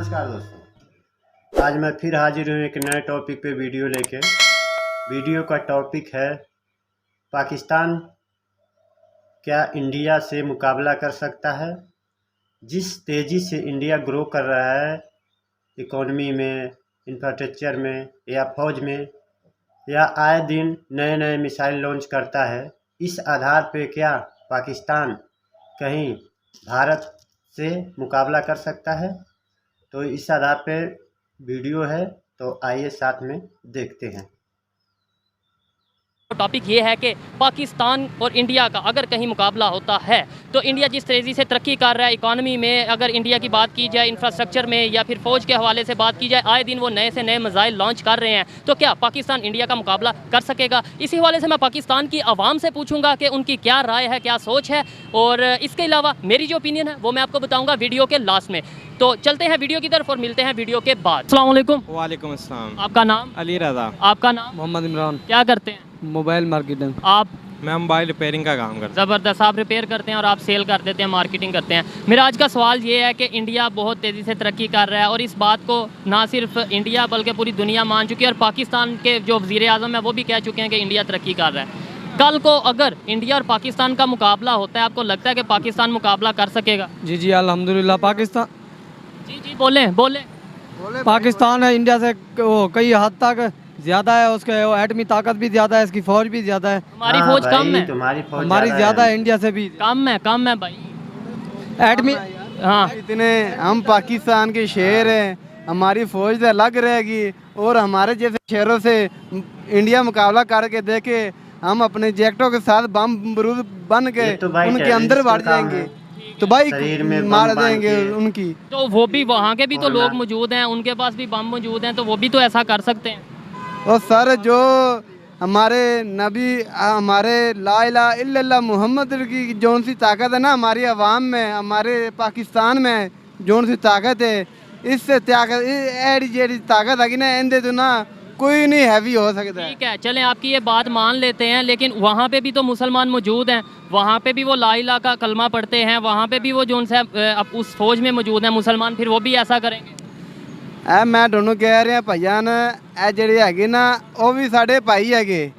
नमस्कार दोस्तों, आज मैं फिर हाजिर हूँ एक नए टॉपिक पे वीडियो लेके। वीडियो का टॉपिक है पाकिस्तान क्या इंडिया से मुकाबला कर सकता है। जिस तेज़ी से इंडिया ग्रो कर रहा है इकोनॉमी में, इंफ्रास्ट्रक्चर में या फौज में, या आए दिन नए नए मिसाइल लॉन्च करता है, इस आधार पे क्या पाकिस्तान कहीं भारत से मुकाबला कर सकता है। तो इस आधार पे वीडियो है, तो आइए साथ में देखते हैं। टॉपिक ये है कि पाकिस्तान और इंडिया का अगर कहीं मुकाबला होता है तो इंडिया जिस तेज़ी से तरक्की कर रहा है इकॉनमी में, अगर इंडिया की बात की जाए इंफ्रास्ट्रक्चर में या फिर फ़ौज के हवाले से बात की जाए, आए दिन वो नए से नए मिसाइल लॉन्च कर रहे हैं, तो क्या पाकिस्तान इंडिया का मुकाबला कर सकेगा। इसी हवाले से मैं पाकिस्तान की आवाम से पूछूंगा कि उनकी क्या राय है, क्या सोच है, और इसके अलावा मेरी जो ओपिनियन है वो मैं आपको बताऊँगा वीडियो के लास्ट में। तो चलते हैं वीडियो की तरफ और मिलते हैं वीडियो के बाद। अस्सलाम वालेकुम। वालेकुम अस्सलाम। आपका नाम? अली रज़ा। आपका नाम? मोहम्मद इमरान। क्या करते हैं? Mobile marketing. आप? मैं मोबाइल रिपेयरिंग का काम करता ज़बरदस्त। आप रिपेयर करते हैं और आप सेल कर देते हैं, मार्केटिंग करते हैं। मेरा आज का सवाल ये है कि इंडिया बहुत तेज़ी से तरक्की कर रहा है और इस बात को ना सिर्फ इंडिया बल्कि पूरी दुनिया मान चुकी है, और पाकिस्तान के जो वज़ीर आज़म है वो भी कह चुके हैं कि इंडिया तरक्की कर रहा है। कल को अगर इंडिया और पाकिस्तान का मुकाबला होता है, आपको लगता है कि पाकिस्तान मुकाबला कर सकेगा? जी जी अल्हम्दुलिल्लाह। पाकिस्तान जी बोलें बोलें। पाकिस्तान है इंडिया से कई हद तक ज़्यादा है, उसके एटमी ताकत भी ज़्यादा है, इसकी फ़ौज भी ज़्यादा है। हमारी फ़ौज कम है, तुम्हारी फौज हमारी ज़्यादा है, इंडिया से भी कम है भाई। एटमी। हाँ, इतने हम पाकिस्तान के शेर हैं, हमारी फौज से अलग रहेगी और हमारे जैसे शेरों से इंडिया मुकाबला करके देखे, हम अपने जैकेटों के साथ बम बरूद बन के ये तो भाई उनके terrorist अंदर बढ़ का काम जाएंगे, है। तो भाई शरीर में मार बम बांध देंगे के। उनकी। तो वो भी वहाँ के भी तो और लोग ना- मौजूद हैं, उनके पास भी बम मौजूद हैं, तो वो भी तो ऐसा कर सकते हैं। और सर जो हमारे नबी हमारे ला इलाहा इल्लल्लाह मोहम्मद की जौन सी ताकत है ना हमारी आवाम में, हमारे पाकिस्तान में जौन सी ताकत है, इससे ताकत है कि ना इंदे तो ना कोई नहीं हैवी हो सकता है। ठीक है, चलें आपकी ये बात मान लेते हैं, लेकिन वहाँ पे भी तो मुसलमान मौजूद हैं, वहाँ पे भी वो ला इलाहा का कलमा पढ़ते हैं, वहाँ पे भी वो जो उनसे उस फौज में मौजूद हैं मुसलमान, फिर वो भी ऐसा करेंगे? मैं दोनों कह रहा भाईजान, ਇਹ ਜਿਹੜੇ ਹੈਗੇ ਨਾ ਉਹ ਵੀ ਸਾਡੇ ਭਾਈ ਹੈਗੇ,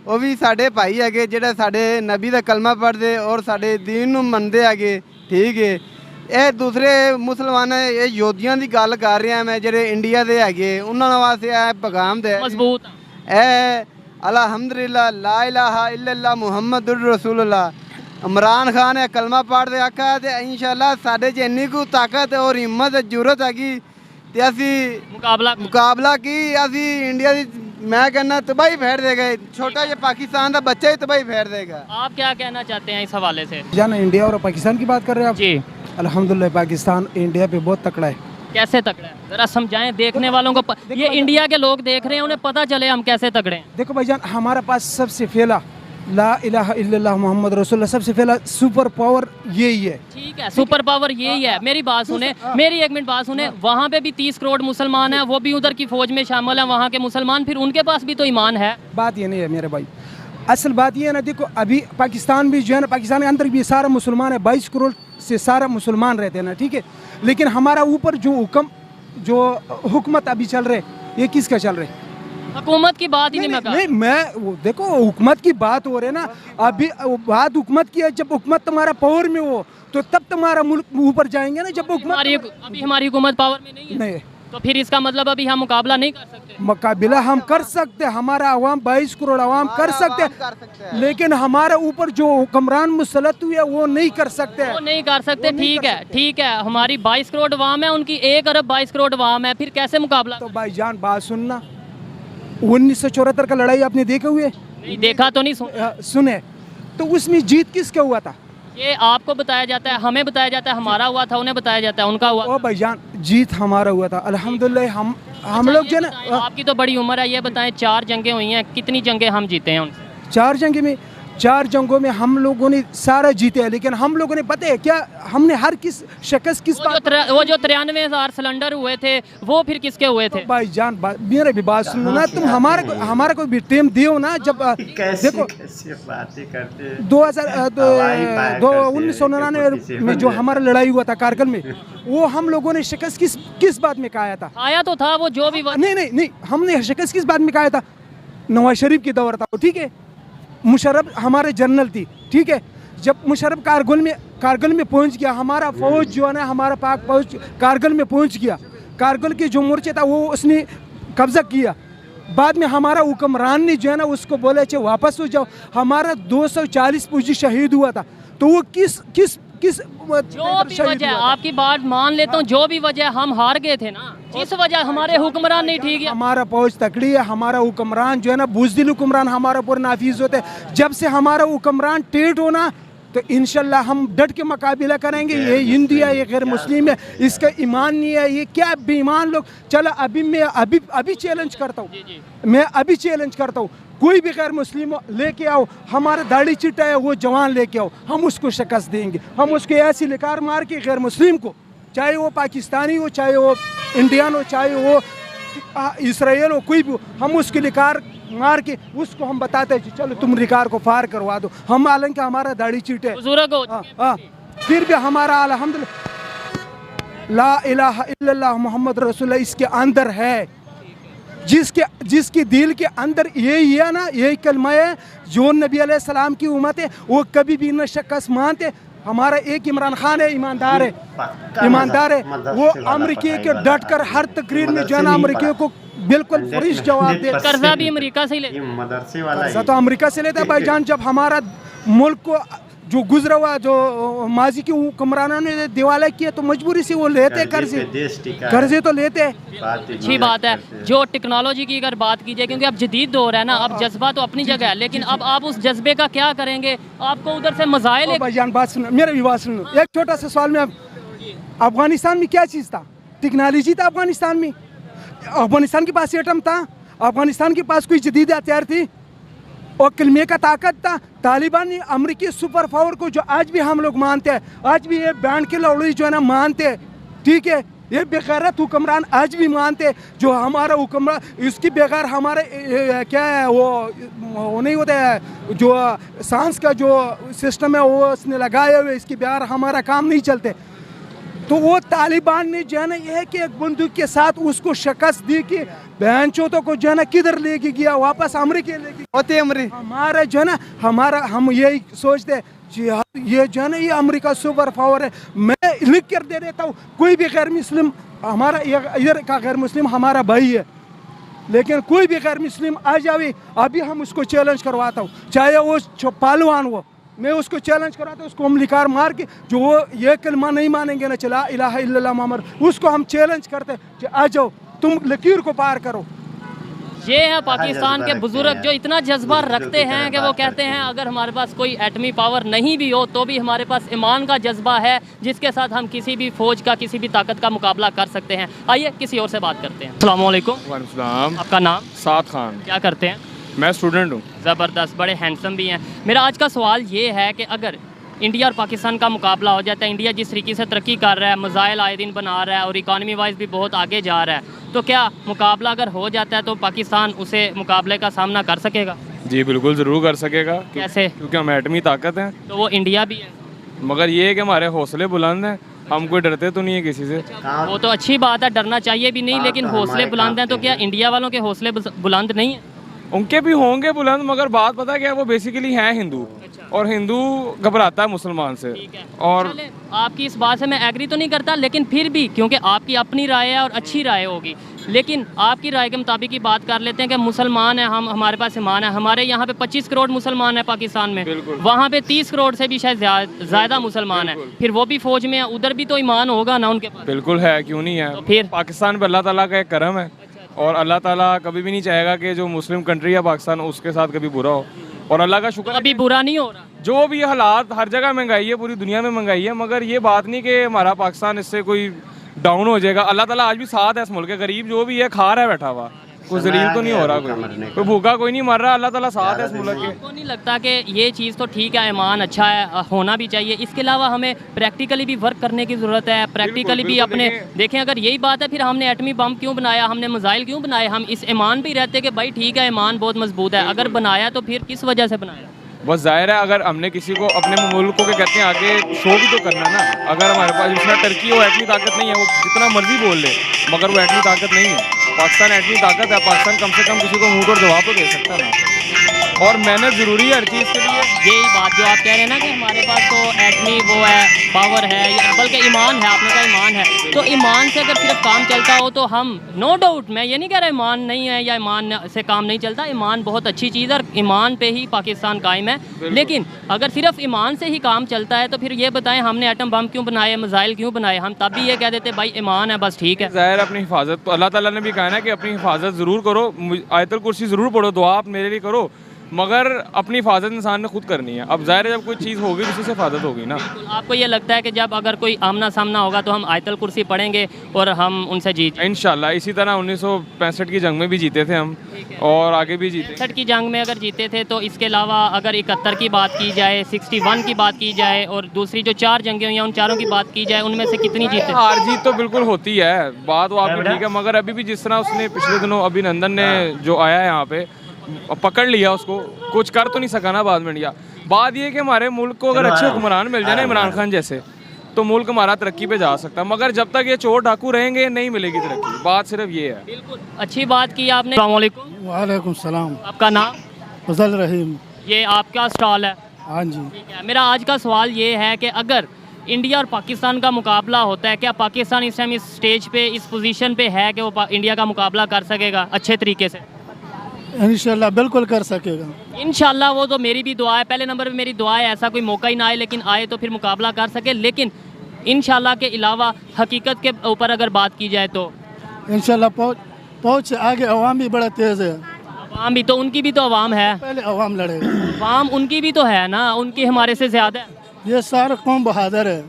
ਉਹ ਵੀ ਸਾਡੇ ਭਾਈ ਹੈਗੇ ਜਿਹੜੇ ਸਾਡੇ ਨਬੀ ਦਾ ਕਲਮਾ ਪੜ੍ਹਦੇ ਔਰ ਸਾਡੇ ਦੀਨ ਨੂੰ ਮੰਨਦੇ ਹੈਗੇ। ਠੀਕ ਹੈ, ਇਹ ਦੂਸਰੇ ਮੁਸਲਮਾਨ ਇਹ ਯੋਧਿਆਂ ਦੀ ਗੱਲ ਕਰ ਰਿਹਾ ਮੈਂ, ਜਿਹੜੇ ਇੰਡੀਆ ਦੇ ਹੈਗੇ ਉਹਨਾਂ ਵਾਸਤੇ ਇਹ ਪੈਗਾਮ ਦੇ मजबूत। ਇਹ ਅਲਹਮਦੁਲਿल्लाह ला इलाहा इल्लल्लाह मुहम्मदुर रसूलुल्लाह इमरान खान है कलमा पढ़ दे आका ते इंशाल्लाह साडे च इन्नी को ताकत और हिम्मत जरूरत हैगी ते असी मुकाबला की असी इंडिया दी मैं कहना तबाही फेर देगा, छोटा ये पाकिस्तान का बच्चा ही तबाही फेर देगा। आप क्या कहना चाहते हैं इस हवाले से? जाना इंडिया और पाकिस्तान की बात कर रहे हैं आप? जी। अल्हम्दुलिल्लाह पाकिस्तान इंडिया पे बहुत तकड़ा है। कैसे तगड़ा है, जरा समझाएं देखने वालों को। ये इंडिया के लोग देख रहे हैं, उन्हें पता चले हम कैसे तगड़े हैं। देखो भाईजान, हमारे पास सबसे पहला ला इलाहा इल्लल्लाह मोहम्मद रसूलुल्लाह, सबसे पहला सुपर पावर यही है। ठीक है, सुपर पावर यही है। मेरी बात सुने, मेरी एक मिनट बात सुने। वहाँ पे भी 30 करोड़ मुसलमान हैं, वो भी उधर की फौज में शामिल हैं, वहाँ के मुसलमान, फिर उनके पास भी तो ईमान है। बात ये नहीं है मेरे भाई, असल बात ये है ना, देखो अभी पाकिस्तान भी जो है ना, पाकिस्तान के अंदर भी सारा मुसलमान है, 22 करोड़ से सारा मुसलमान रहते हैं ना, ठीक है। लेकिन हमारा ऊपर जो हुकूमत अभी चल रहे, ये किसका चल रहे? हुकूमत की बात ही नहीं मैं कर नहीं, मैं देखो हुकूमत की बात हो रही है ना, अभी बात हुकूमत की है। जब हुकूमत तुम्हारा पावर में हो तो तब तुम्हारा मुल्क ऊपर जाएंगे ना। जब हुकूमत अभी हमारी हुकूमत पावर में नहीं है, नहीं, तो फिर इसका मतलब अभी हम मुकाबला नहीं कर सकते। मुकाबला हम कर सकते, हमारा अवाम 22 करोड़ अवाम कर सकते, लेकिन हमारे ऊपर जो हुक्मरान मुसलत हुए वो नहीं कर सकते। वो नहीं कर सकते। ठीक है, हमारी 22 करोड़ अवाम है, उनकी 1 अरब 22 करोड़ अवाम है, फिर कैसे मुकाबला? तो भाईजान बात सुनना, 1974 का लड़ाई आपने देखे हुए? नहीं देखा तो नहीं सुने, तो उसमें जीत किसका हुआ था? ये आपको बताया जाता है, हमें बताया जाता है हमारा हुआ था, उन्हें बताया जाता है उनका हुआ। ओ भाईजान, जीत हमारा हुआ था अल्हम्दुलिल्लाह। हम लोग जो है ना, आपकी तो बड़ी उम्र है, ये बताएं 4 जंगें हुई हैं, कितनी जंगें हम जीते हैं उनसे? 4 जंग में 4 जंगों में हम लोगों ने सारा जीते हैं, लेकिन हम लोगों ने पता है क्या हमने हर किस शिकस्त किस बात वो जो 93,000 सिलेंडर हुए थे वो फिर किसके हुए थे? भाईजान मेरे भी बात सुनो ना, तुम हमारा कोई भी टेम दियो ना। जब देखो कैसे बातें करते हैं। 1999 में जो हमारा लड़ाई हुआ था कारगिल में, वो हम लोगों ने शिकस्त किस बात में खाया था? आया तो था वो जो भी नहीं, हमने शिकस्त किस बात में खाया था? नवाज शरीफ की दौर था वो, ठीक है। मुशर्रफ हमारे जनरल थी, ठीक है। जब मुशर्रफ कारगिल में पहुंच गया, हमारा फौज जो है ना, हमारा पाक फौज कारगिल में पहुंच गया, कारगिल के जो मोर्चे था वो उसने कब्जा किया। बाद में हमारा हुक्मरान ने जो है ना उसको बोले चे वापस हो जाओ। हमारा 240 फौजी शहीद हुआ था। तो वो किस जो भी वजह, आपकी बात मान लेता हूँ, जो भी वजह हम हार गए थे ना, जिस वजह हमारे हुक्मरान नहीं ठीक है। हमारा फौज तकड़ी है, हमारा हुक्मरान जो है ना बुज़दिल हुक्मरान हमारा ऊपर नाफिज होते हैं। जब से हमारा हुक्मरान टेढ़ होना, तो इंशाल्लाह हम डट के मुकाबला करेंगे। ये हिंदी है, ये गैर मुस्लिम है, इसका ईमान नहीं है, ये क्या बेईमान लोग। चलो अभी मैं अभी चैलेंज करता हूँ, मैं अभी चैलेंज करता हूँ, कोई भी गैर मुस्लिम लेके आओ, हमारा दाढ़ी चिट्टा है वो जवान लेके आओ, हम उसको शिकस्त देंगे। हम उसके ऐसी लिकार मार के गैर मुस्लिम को, चाहे वो पाकिस्तानी हो, चाहे वो इंडियन हो, चाहे वो इसराइल हो, कोई भी हो, हम उसकी लिकार मार के उसको हम बताते हैं चलो तुम रिकार को फार करवा दो। हम हालांकि हमारा दाढ़ी चीट है, फिर भी हमारा अल्हम्दुलिल्लाह ला इलाहा इल्लल्लाह मोहम्मद रसूलुल्लाह इसके अंदर है। जिसके दिल के अंदर यही है ना, यही कलमा है, जो नबी अलैहिस्सलाम की उम्मत है, वो कभी भी न शिकस्त मानते। हमारा एक इमरान खान है, ईमानदार है, वो अमेरिकी के डट कर हर तकरीर में जो है ना अमेरिकी को बिल्कुल फ्रेश जवाब दे। कर्जा भी अमेरिका से ही लेते, मदरसे वाला कर्जा तो अमेरिका से लेता है भाईजान। जब हमारा मुल्क को जो गुजरा हुआ, जो माजी के हुक्मरानों ने दिवाला किया, तो मजबूरी से वो लेते कर्जे तो लेते। अच्छी बात है। जो टेक्नोलॉजी की अगर बात की जाए, क्योंकि अब जदीद दौर है ना, अब जज्बा तो अपनी जगह है, लेकिन अब आप उस जज्बे का क्या करेंगे? आपको उधर से मज़ाइल। भाईजान बात सुनो, मेरा भी बात सुनो। एक छोटा सा सवाल में, अफगानिस्तान में क्या चीज़ था? टेक्नोलॉजी था अफगानिस्तान में? अफगानिस्तान के पास एटम था? अफगानिस्तान के पास कोई जदीद हथियार थी और कलमे का ताकत था? तालिबान ने अमेरिकी सुपर पावर को, जो आज भी हम लोग मानते हैं, आज भी ये बैंड के लौड़ी जो है ना मानते हैं, ठीक है, ये बेगैरत हुक्मरान आज भी मानते हैं। जो हमारा हुक्मरान, इसकी बगैर हमारे क्या है वो नहीं होता है, जो सांस का जो सिस्टम है वो उसने लगाए हुए, इसके बगैर हमारा काम नहीं चलते। तो वो तालिबान ने जो है ना यह कि एक बंदूक के साथ उसको शिकस्त दी कि बहन चौथों को जो है ना किधर लेके गया, वापस अमेरिका लेके होते। हमारा जो है ना, हम यही सोचते हैं ये जो है ना, ये अमेरिका सुपर पावर है। मैं लिख कर दे देता हूँ, कोई भी गैर मुस्लिम, हमारा इधर का गैर मुस्लिम हमारा भाई है, लेकिन कोई भी गैर मुस्लिम आ जाए, अभी हम उसको चैलेंज करवाता हूँ, चाहे वो पहलवान हो, मैं उसको चैलेंज कराता हूँ, उसको हम लिकार मार के, जो वो ये कलमा नहीं मानेंगे ना, चला इलाहा इल्लल्लाह मोहम्मद, उसको हम चैलेंज करते कि आ जाओ तुम लकीर को पार करो। ये है पाकिस्तान के बुजुर्ग जो इतना जज्बा रखते हैं कि वो कहते हैं अगर हमारे पास कोई एटमी पावर नहीं भी हो तो भी हमारे पास ईमान का जज्बा है, जिसके साथ हम किसी भी फौज का, किसी भी ताकत का मुकाबला कर सकते हैं। आइए किसी और से बात करते हैं। अस्सलाम वालेकुम। वालेकुम। आपका नाम? साद खान। क्या करते हैं? मैं स्टूडेंट हूँ। ज़बरदस्त, बड़े हैंडसम भी हैं। मेरा आज का सवाल ये है कि अगर इंडिया और पाकिस्तान का मुकाबला हो जाता है, इंडिया जिस तरीके से तरक्की कर रहा है, मिसाइल आए दिन बना रहा है और इकॉनमी वाइज भी बहुत आगे जा रहा है, तो क्या मुकाबला अगर हो जाता है तो पाकिस्तान उसे मुकाबले का सामना कर सकेगा? जी बिल्कुल ज़रूर कर सकेगा। कैसे? क्योंकि हम एटमी ताकत हैं। तो वो इंडिया भी है, मगर ये है कि हमारे हौसले बुलंद हैं, हम कोई डरते तो नहीं है किसी से। वो तो अच्छी बात है, डरना चाहिए भी नहीं, लेकिन हौसले बुलंद हैं, तो क्या इंडिया वालों के हौसले बुलंद नहीं है? उनके भी होंगे बुलंद, मगर बात पता क्या है, वो बेसिकली हैं हिंदू, और हिंदू घबराता है मुसलमान से। और आपकी इस बात से मैं एग्री तो नहीं करता, लेकिन फिर भी क्योंकि आपकी अपनी राय है और अच्छी राय होगी, लेकिन आपकी राय के मुताबिक ही बात कर लेते हैं कि मुसलमान है हम, हमारे पास ईमान है, हमारे यहाँ पे 25 करोड़ मुसलमान है पाकिस्तान में, वहाँ पे 30 करोड़ से भी शायद ज़्यादा मुसलमान है, फिर वो भी फौज में है, उधर भी तो ईमान होगा ना उनके पास? बिल्कुल है, क्यों नहीं है। तो फिर पाकिस्तान पर अल्लाह ताला का एक करम है, और अल्लाह ताला कभी भी नहीं चाहेगा कि जो मुस्लिम कंट्री है पाकिस्तान, उसके साथ कभी बुरा हो, और अल्लाह का शुक्र अभी बुरा नहीं हो रहा। जो भी हालात, हर जगह महंगाई है, पूरी दुनिया में महंगाई है, मगर ये बात नहीं कि हमारा पाकिस्तान इससे कोई डाउन हो जाएगा। अल्लाह ताला आज भी साथ है इस मुल्क के, गरीब जो भी है खा रहा है बैठा हुआ, कोई समय जलील आ तो नहीं गया हो रहा, भूखा मरने का। कोई भूखा कोई नहीं मर रहा, अल्लाह ताला साथ है इस मुल्क के। आपको नहीं लगता कि ये चीज़ तो ठीक है, ईमान अच्छा है, होना भी चाहिए, इसके अलावा हमें प्रैक्टिकली भी वर्क करने की ज़रूरत है, प्रैक्टिकली भी बिल्कुल, अपने देखें- देखें अगर यही बात है फिर हमने एटमी बम क्यों बनाया, हमने मिसाइल क्यों बनाए, हम इस ईमान पे ही रहते कि भाई ठीक है ईमान बहुत मजबूत है, अगर बनाया तो फिर किस वजह से बनाया। बस जाहिर है अगर हमने किसी को अपने मुल्क को क्या कहते हैं आगे शो भी तो करना ना। अगर हमारे पास जितना टर्की वो एटमी ताकत नहीं है, वो जितना मर्जी बोल ले मगर वो एटमी ताकत नहीं है। पाकिस्तान एटमी ताकत है, पाकिस्तान कम से कम किसी को मुंह तोड़ जवाब तो दे सकता है ना। और मेहनत ज़रूरी है हर चीज़ के लिए। यही बात जो आप कह रहे हैं ना कि हमारे पास तो एटमी वो है, पावर है, या बल्कि ईमान है, आपने कहा ईमान है, तो ईमान से अगर सिर्फ काम चलता हो तो हम नो डाउट, मैं ये नहीं कह रहा ईमान नहीं है या ईमान से काम नहीं चलता, ईमान बहुत अच्छी चीज़ है और ईमान पे ही पाकिस्तान कायम है। लेकिन अगर सिर्फ ईमान से ही काम चलता है तो फिर ये बताएं हमने एटम बम क्यों बनाए, मिसाइल क्यों बनाए, हम तब भी ये कह देते भाई ईमान है बस ठीक है। ज़ाहिर है अपनी हिफाजत तो अल्लाह ताला ने भी कहा है ना कि अपनी हिफाजत ज़रूर करो, आयतुल कुर्सी ज़रूर पढ़ो, दुआ आप मेरे लिए करो, मगर अपनी हिफाजत इंसान ने खुद करनी है। अब ज़ाहिर है जब कोई चीज़ होगी तो उससे हिफाजत होगी ना। बिल्कुल, आपको ये लगता है कि जब अगर कोई आमना सामना होगा तो हम आयतल कुर्सी पढ़ेंगे और हम उनसे जीत इंशाल्लाह इसी तरह 1965 की जंग में भी जीते थे हम और आगे भी जीते। 65 की जंग में अगर जीते थे तो इसके अलावा अगर 71 की बात की जाए, 61 की बात की जाए और दूसरी जो 4 जंगें हुई हैं उन चारों की बात की जाए, उनमें से कितनी जीते? हार जीत तो बिल्कुल होती है, बात वो आपकी ठीक है, मगर अभी भी जिस तरह उसने पिछले दिनों अभिनंदन ने जो आया है यहाँ पे पकड़ लिया उसको, कुछ कर तो नहीं सका ना बाद में इंडिया। बात ये है कि हमारे मुल्क को अगर अच्छे हुक्मरान मिल जाए ना इमरान खान जैसे, तो मुल्क हमारा तरक्की पे जा सकता है, मगर जब तक ये चोर डाकू रहेंगे नहीं मिलेगी तरक्की। बात सिर्फ ये है। बिल्कुल अच्छी बात की आपने। अस्सलाम वालेकुम। वालेकुम सलाम। आपका नाम? फजल रहीम। ये आपका स्टॉल है? हाँ जी। ठीक है, मेरा आज का सवाल ये है कि अगर इंडिया और पाकिस्तान का मुकाबला होता है, क्या पाकिस्तान इस टाइम इस स्टेज पे, इस पोजीशन पे है कि वो इंडिया का मुकाबला कर सकेगा अच्छे तरीके से? इंशाल्लाह बिल्कुल कर सकेगा। इंशाल्लाह, वो तो मेरी भी दुआ है, पहले नंबर पे मेरी दुआ है ऐसा कोई मौका ही ना आए, लेकिन आए तो फिर मुकाबला कर सके। लेकिन इंशाल्लाह के अलावा हकीकत के ऊपर अगर बात की जाए तो इंशाल्लाह पहुँच से आगे अवाम भी बड़ा तेज़ है। अवाम भी तो, उनकी भी तो अवाम है, पहले अवाम लड़ेगा। अवाम उनकी भी तो है ना, उनकी हमारे से ज़्यादा है। ये सारा कौम बहादुर है।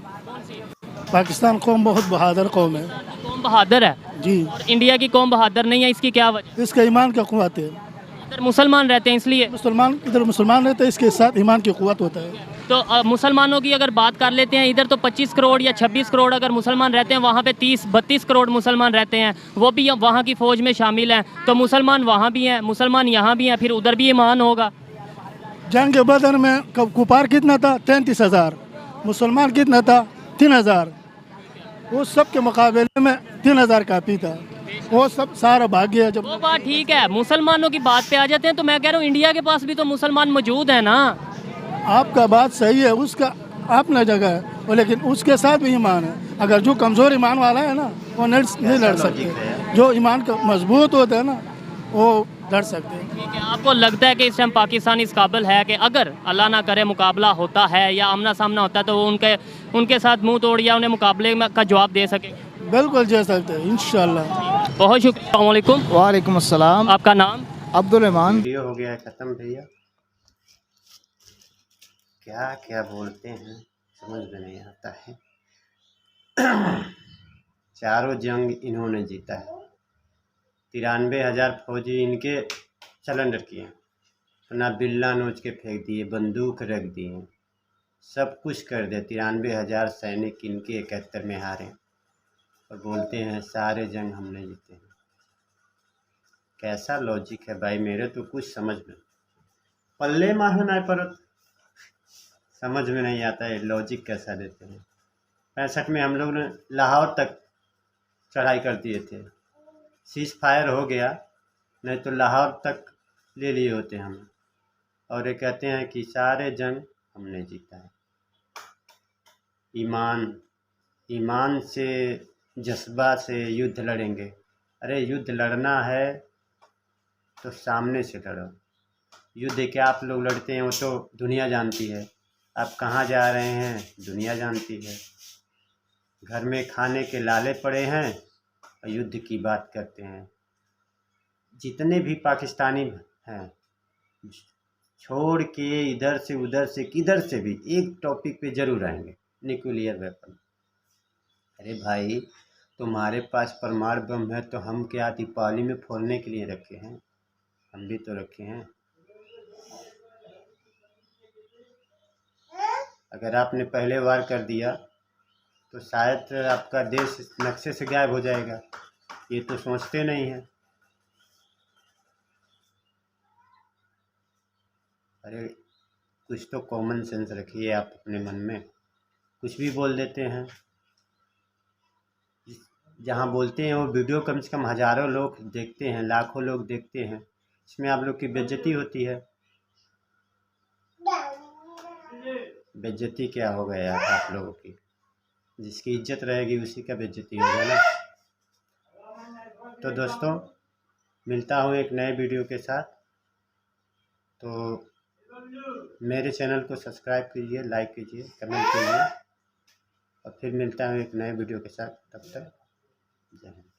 पाकिस्तान कौम बहुत बहादुर कौम है कौम बहादुर है जी। और इंडिया की कौम बहादुर नहीं है, इसकी क्या वजह? इसका ईमान का कुव्वत है। इधर मुसलमान रहते हैं इसलिए। मुसलमान इधर मुसलमान रहते हैं, इसके साथ ईमान की कुव्वत होता है। तो मुसलमानों की अगर बात कर लेते हैं, इधर तो 25 करोड़ या 26 करोड़ अगर मुसलमान रहते हैं, वहाँ पे 30-32 करोड़ मुसलमान रहते हैं, वो भी वहाँ की फ़ौज में शामिल हैं, तो मुसलमान वहाँ भी हैं, मुसलमान यहाँ भी हैं, फिर उधर भी ईमान होगा। जंग बदर में कुपार कितना था? 33,000। मुसलमान कितना था? 3,000। उस सब के मुकाबले में 3,000 काफ़ी था। वो सब सारा भाग गया। जब वो बात ठीक है, मुसलमानों की बात पे आ जाते हैं तो मैं कह रहा हूँ इंडिया के पास भी तो मुसलमान मौजूद है ना। आपका बात सही है, उसका अपना जगह है, और लेकिन उसके साथ भी ईमान है। अगर जो कमज़ोर ईमान वाला है ना वो नहीं लड़ सकते, जो ईमान का मजबूत होता है ना वो लड़ सकते हैं। ठीक है, आपको लगता है कि इस टाइम पाकिस्तान इस काबिल है कि अगर अल्लाह ना करे मुकाबला होता है या आमना सामना होता है तो वो उनके साथ मुंह तोड़ या उन्हें मुकाबले का जवाब दे सके? बिल्कुल दे सकते हैं इंशाल्लाह। बहुत शुक्रिया। अस्सलाम वालेकुम। वालेकुम अस्सलाम। आपका नाम? अब्दुल रहमान। वीडियो हो गया है ख़त्म भैया। क्या क्या बोलते हैं समझ में नहीं आता है। चारों जंग इन्होंने जीता है, 93,000 फौजी इनके सरेंडर किए, अपना बिल्ला नोच के फेंक दिए, बंदूक रख दिए, सब कुछ कर दिया। 93,000 सैनिक इनके 71 में हारे और बोलते हैं सारे जंग हमने जीते हैं। कैसा लॉजिक है भाई, मेरे तो कुछ समझ में पल्ले माहे ना पर समझ में नहीं आता है लॉजिक कैसा देते हैं। 65 में हम लोग ने लाहौर तक चढ़ाई कर दिए थे, सीज फायर हो गया, नहीं तो लाहौर तक ले लिए होते हम। और ये कहते हैं कि सारे जंग हमने जीता है। ईमान से, जज्बा से युद्ध लड़ेंगे। अरे युद्ध लड़ना है तो सामने से लड़ो। युद्ध क्या आप लोग लड़ते हैं वो तो दुनिया जानती है, आप कहाँ जा रहे हैं दुनिया जानती है। घर में खाने के लाले पड़े हैं और युद्ध की बात करते हैं। जितने भी पाकिस्तानी हैं छोड़ के इधर से उधर से किधर से भी एक टॉपिक पे ज़रूर आएंगे, न्यूक्लियर वेपन। अरे भाई तुम्हारे पास परमाणु बम है तो हम क्या दीपावली में फोड़ने के लिए रखे हैं? हम भी तो रखे हैं। अगर आपने पहले वार कर दिया तो शायद आपका देश नक्शे से गायब हो जाएगा। ये तो सोचते नहीं हैं। अरे कुछ तो कॉमन सेंस रखिए आप अपने मन में। कुछ भी बोल देते हैं। जहाँ बोलते हैं वो वीडियो कम से कम हज़ारों लोग देखते हैं, लाखों लोग देखते हैं। इसमें आप लोग की बेइज्जती होती है। बेइज्जती क्या हो गया यार आप लोगों की? जिसकी इज्जत रहेगी उसी का बेइज्जती होगा ना। तो दोस्तों मिलता हूँ एक नए वीडियो के साथ। तो मेरे चैनल को सब्सक्राइब कीजिए, लाइक कीजिए, कमेंट कीजिए और फिर मिलता हूँ एक नए वीडियो के साथ। तब तक जय हिंद।